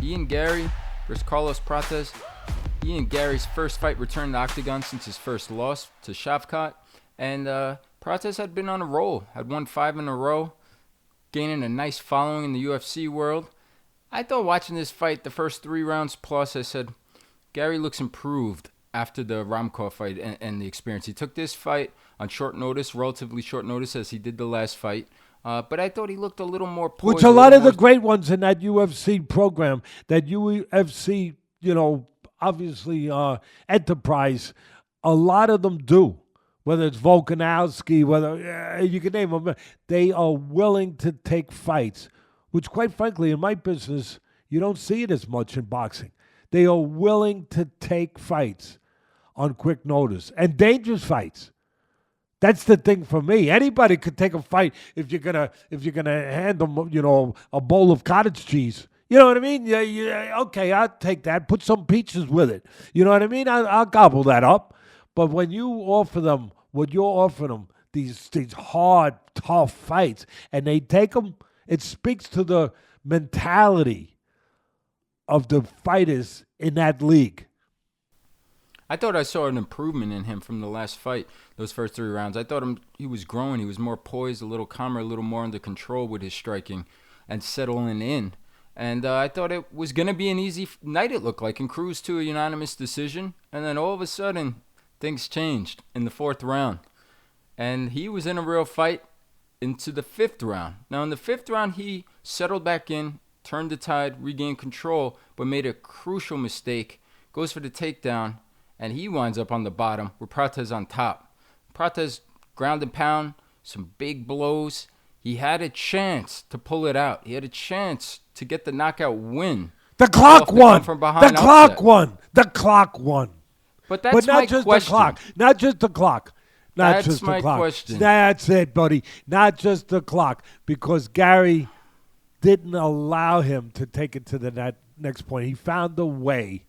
Ian Garry versus Carlos Prates. Ian Garry's first fight returned to the octagon since his first loss to Shavkat. And Protesz had been on a roll, had won 5 in a row, gaining a nice following in the UFC world. I thought watching this fight, the first 3 rounds plus, I said, Garry looks improved after the Ramkov fight and the experience. He took this fight on short notice, relatively short notice, as he did the last fight. But I thought he looked a little more poised. Which a lot of the great ones in that UFC program, that UFC, obviously enterprise, a lot of them do. Whether it's Volkanovski, whether you can name them, they are willing to take fights, which quite frankly, in my business, you don't see it as much in boxing. They are willing to take fights on quick notice and dangerous fights. That's the thing for me. Anybody could take a fight if you're gonna hand them, a bowl of cottage cheese. You know what I mean? Yeah, okay, I'll take that. Put some peaches with it. You know what I mean? I'll gobble that up. But when you offer them what you're offering them, these hard, tough fights, and they take them, it speaks to the mentality of the fighters in that league. I thought I saw an improvement in him from the last fight, those first 3 rounds. I thought he was growing. He was more poised, a little calmer, a little more under control with his striking and settling in. And I thought it was going to be an easy night, it looked like, and cruise to a unanimous decision. And then all of a sudden, things changed in the 4th round. And he was in a real fight into the 5th round. Now, in the 5th round, he settled back in, turned the tide, regained control, but made a crucial mistake. Goes for the takedown, and he winds up on the bottom with Protesz on top. Protesz ground and pound, some big blows. He had a chance to pull it out. He had a chance to get the knockout win. The clock won. The clock won. The clock won. But that's my question. Not just the clock. That's my question. That's it, buddy. Not just the clock. Because Garry didn't allow him to take it to the next point. He found a way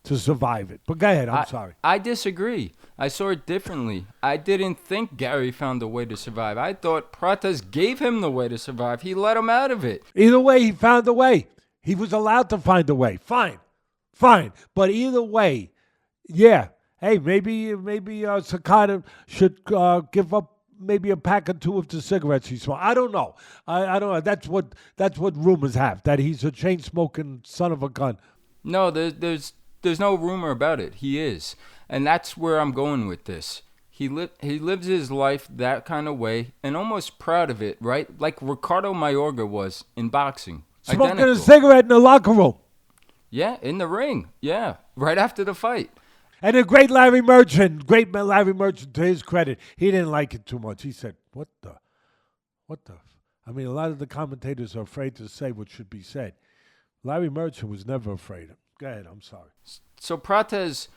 to survive it. But go ahead. I'm sorry. I disagree. I saw it differently. I didn't think Garry found a way to survive. I thought Protesz gave him the way to survive. He let him out of it. Either way, he found a way. He was allowed to find a way. Fine. But either way, yeah. Hey, maybe Sakata should give up maybe a pack or 2 of the cigarettes he smoked. I don't know. I don't know. That's what rumors have, that he's a chain smoking son of a gun. No, there's no rumor about it. He is, and that's where I'm going with this. He lives his life that kind of way, and almost proud of it, right? Like Ricardo Mayorga was in boxing. Smoking a cigarette in the locker room. Yeah, in the ring. Yeah, right after the fight. And the great Larry Merchant, to his credit, he didn't like it too much. He said, what the? I mean, a lot of the commentators are afraid to say what should be said. Larry Merchant was never afraid of. Go ahead, I'm sorry. So Protesz,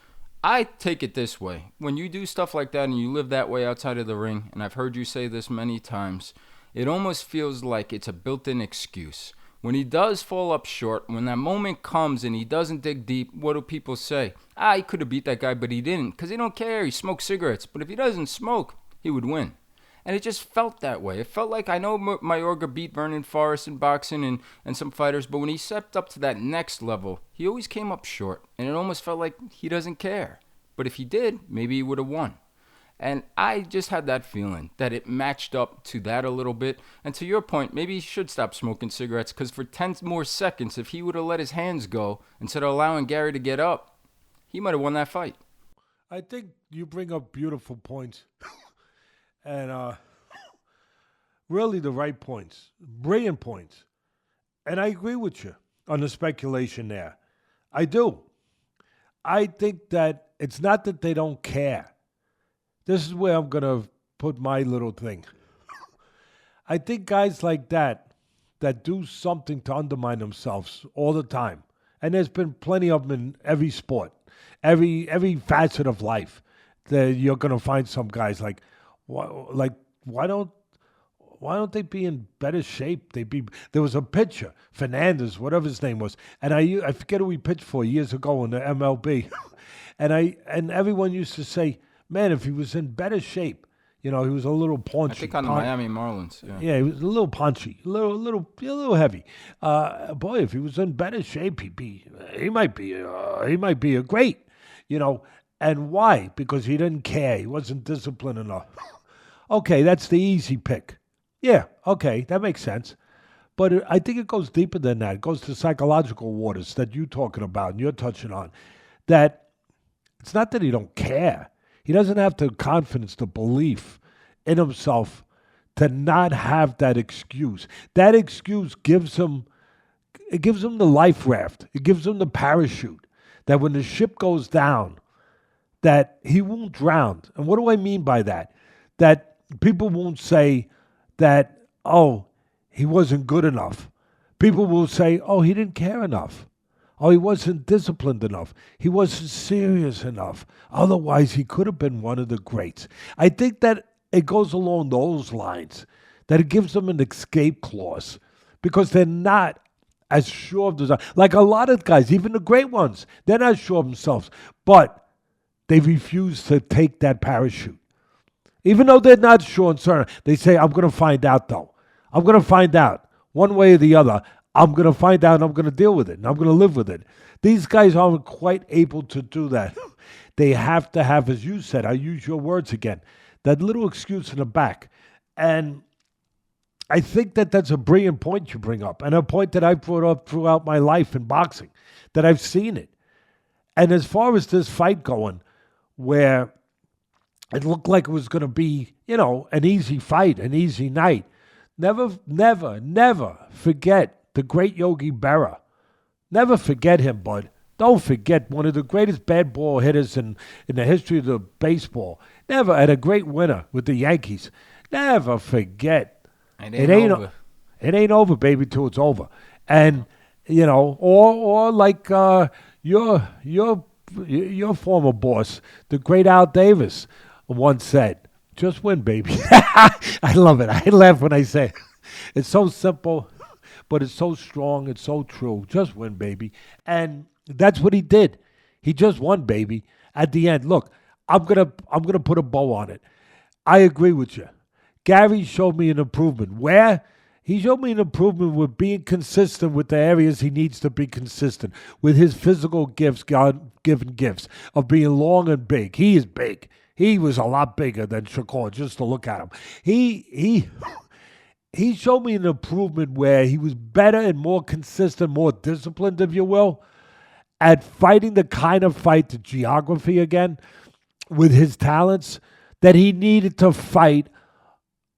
I take it this way. When you do stuff like that and you live that way outside of the ring, and I've heard you say this many times, it almost feels like it's a built-in excuse. When he does fall up short, when that moment comes and he doesn't dig deep, what do people say? He could have beat that guy, but he didn't, because he don't care. He smokes cigarettes. But if he doesn't smoke, he would win. And it just felt that way. It felt like, I know Mayorga beat Vernon Forrest in boxing and some fighters, but when he stepped up to that next level, he always came up short. And it almost felt like he doesn't care. But if he did, maybe he would have won. And I just had that feeling that it matched up to that a little bit. And to your point, maybe he should stop smoking cigarettes, because for 10 more seconds, if he would have let his hands go instead of allowing Garry to get up, he might have won that fight. I think you bring up beautiful points. And really the right points. Brilliant points. And I agree with you on the speculation there. I do. I think that it's not that they don't care. This is where I'm going to put my little thing. I think guys like that do something to undermine themselves all the time. And there's been plenty of them in every sport, every facet of life. That you're going to find some guys like why don't they be in better shape? There was a pitcher, Fernandez, whatever his name was, and I forget who he pitched for years ago in the MLB, and everyone used to say, man, if he was in better shape, You know, he was a little paunchy. I think on the Miami Marlins. Yeah. Yeah, he was a little punchy, a little heavy. Boy, if he was in better shape, he might be a great, you know. And why? Because he didn't care. He wasn't disciplined enough. Okay, that's the easy pick. Yeah, okay, that makes sense. But I think it goes deeper than that. It goes to psychological waters that you're talking about and you're touching on. That it's not that he don't care. He doesn't have the confidence, the belief in himself to not have that excuse. That excuse gives him the life raft. It gives him the parachute that when the ship goes down, that he won't drown. And what do I mean by that? That people won't say that, oh, he wasn't good enough. People will say, oh, he didn't care enough. Oh, he wasn't disciplined enough. He wasn't serious enough. Otherwise, he could have been one of the greats. I think that it goes along those lines, that it gives them an escape clause because they're not as sure of themselves. Like a lot of guys, even the great ones, they're not sure of themselves, but they refuse to take that parachute. Even though they're not sure and certain, they say, I'm going to find out, though. I'm going to find out. One way or the other, I'm going to find out and I'm going to deal with it and I'm going to live with it. These guys aren't quite able to do that. They have to have, as you said, I use your words again, that little excuse in the back. And I think that that's a brilliant point you bring up and a point that I've brought up throughout my life in boxing, that I've seen it. And as far as this fight going, where it looked like it was going to be, you know, an easy fight, an easy night, never forget the great Yogi Berra. Never forget him, bud. Don't forget one of the greatest bad ball hitters in the history of the baseball. Never, and a great winner with the Yankees. Never forget. It ain't over. It ain't over, baby, till it's over. And, you know, or like your former boss, the great Al Davis, once said, just win, baby. I love it. I laugh when I say it. It's so simple, but it's so strong. It's so true. Just win, baby. And that's what he did. He just won, baby. At the end, look, I'm gonna put a bow on it. I agree with you. Gary showed me an improvement. Where? He showed me an improvement with being consistent with the areas he needs to be consistent, with his physical gifts, God-given gifts of being long and big. He is big. He was a lot bigger than Shakur, just to look at him. He showed me an improvement where he was better and more consistent, more disciplined, if you will, at fighting the kind of fight, the geography again, with his talents that he needed to fight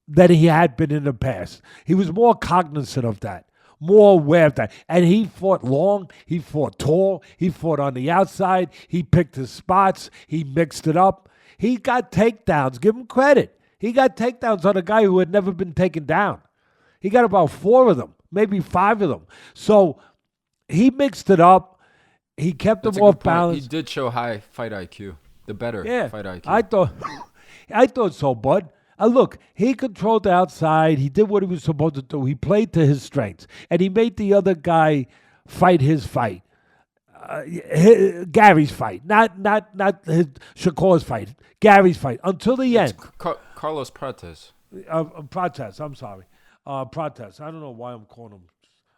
than he had been in the past. He was more cognizant of that, more aware of that. And he fought long, he fought tall, he fought on the outside, he picked his spots, he mixed it up. He got takedowns, give him credit. He got takedowns on a guy who had never been taken down. He got about 4 of them, maybe 5 of them. So he mixed it up. He kept them off balance. He did show high fight IQ, the better fight IQ. I thought so, bud. Look, he controlled the outside. He did what he was supposed to do. He played to his strengths, and he made the other guy fight his fight, Gary's fight, not Shakur's fight. Gary's fight until the end. Carlos Prates. Protest. I'm sorry, Protest. I don't know why I'm calling him.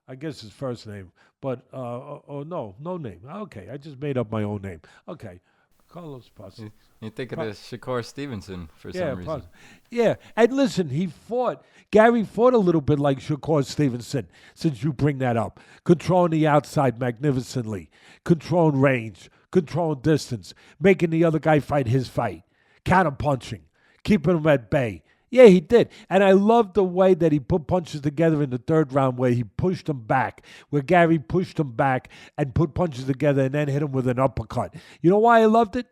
I guess his first name, but no name. Okay, I just made up my own name. Okay. Carlos Prates. You think of Shakur Stevenson for some reason. Yeah, and listen, Gary fought a little bit like Shakur Stevenson, since you bring that up. Controlling the outside magnificently, controlling range, controlling distance, making the other guy fight his fight, counter-punching, keeping him at bay. Yeah, he did. And I loved the way that he put punches together in the third round where he pushed him back, where Gary pushed him back and put punches together and then hit him with an uppercut. You know why I loved it?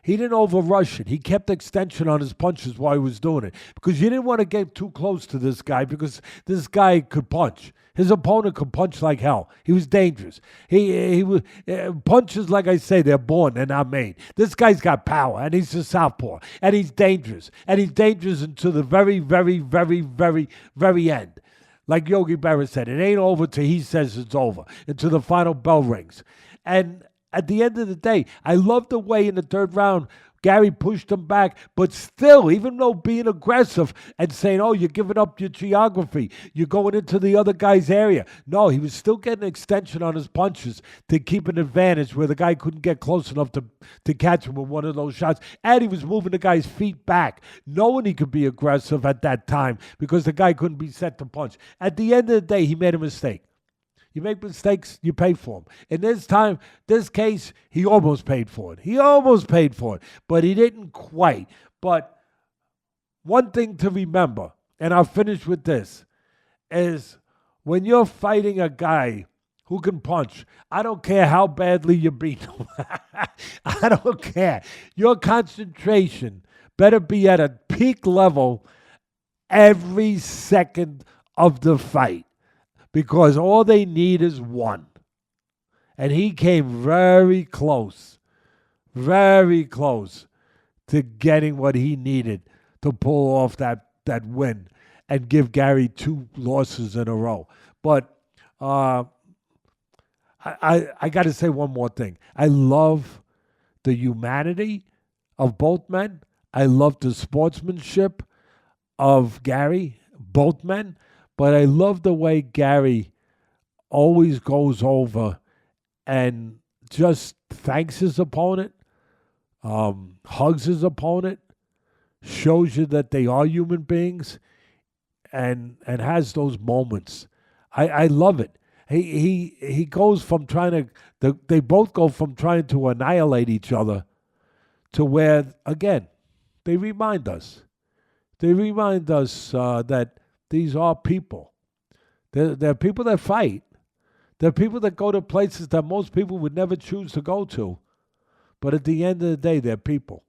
He didn't overrush it. He kept extension on his punches while he was doing it because you didn't want to get too close to this guy because this guy could punch. His opponent could punch like hell. He was dangerous. He was punches, like I say, they're born, they're not made. This guy's got power, and he's a southpaw, and he's dangerous. And he's dangerous until the very, very, very, very, very end. Like Yogi Berra said, it ain't over till he says it's over, until the final bell rings. And at the end of the day, I love the way in the third round, Gary pushed him back, but still, even though being aggressive and saying, oh, you're giving up your geography, you're going into the other guy's area. No, he was still getting extension on his punches to keep an advantage where the guy couldn't get close enough to catch him with one of those shots. And he was moving the guy's feet back, knowing he could be aggressive at that time because the guy couldn't be set to punch. At the end of the day, he made a mistake. You make mistakes, you pay for them. In this case, he almost paid for it. But he didn't quite. But one thing to remember, and I'll finish with this, is when you're fighting a guy who can punch, I don't care how badly you beat him. I don't care. Your concentration better be at a peak level every second of the fight. Because all they need is one. And he came very close to getting what he needed to pull off that win and give Gary 2 losses in a row. But I got to say one more thing. I love the humanity of both men. I love the sportsmanship of Gary, both men. But I love the way Gary always goes over and just thanks his opponent, hugs his opponent, shows you that they are human beings, and has those moments. I love it. He goes from they both go from trying to annihilate each other to where, again, they remind us that these are people. They're people that fight. They're people that go to places that most people would never choose to go to. But at the end of the day, they're people.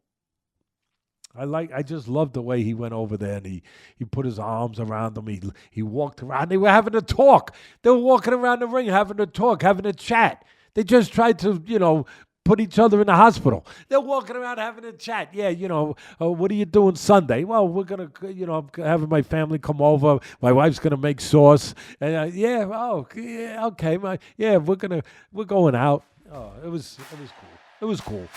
I just love the way he went over there and he put his arms around them. He walked around. They were having a talk. They were walking around the ring having a talk, having a chat. They just tried to, put each other in the hospital. They're walking around having a chat. Yeah, what are you doing Sunday? Well, we're going to, I'm having my family come over. My wife's going to make sauce. And okay. We're going out. Oh, it was cool. It was cool.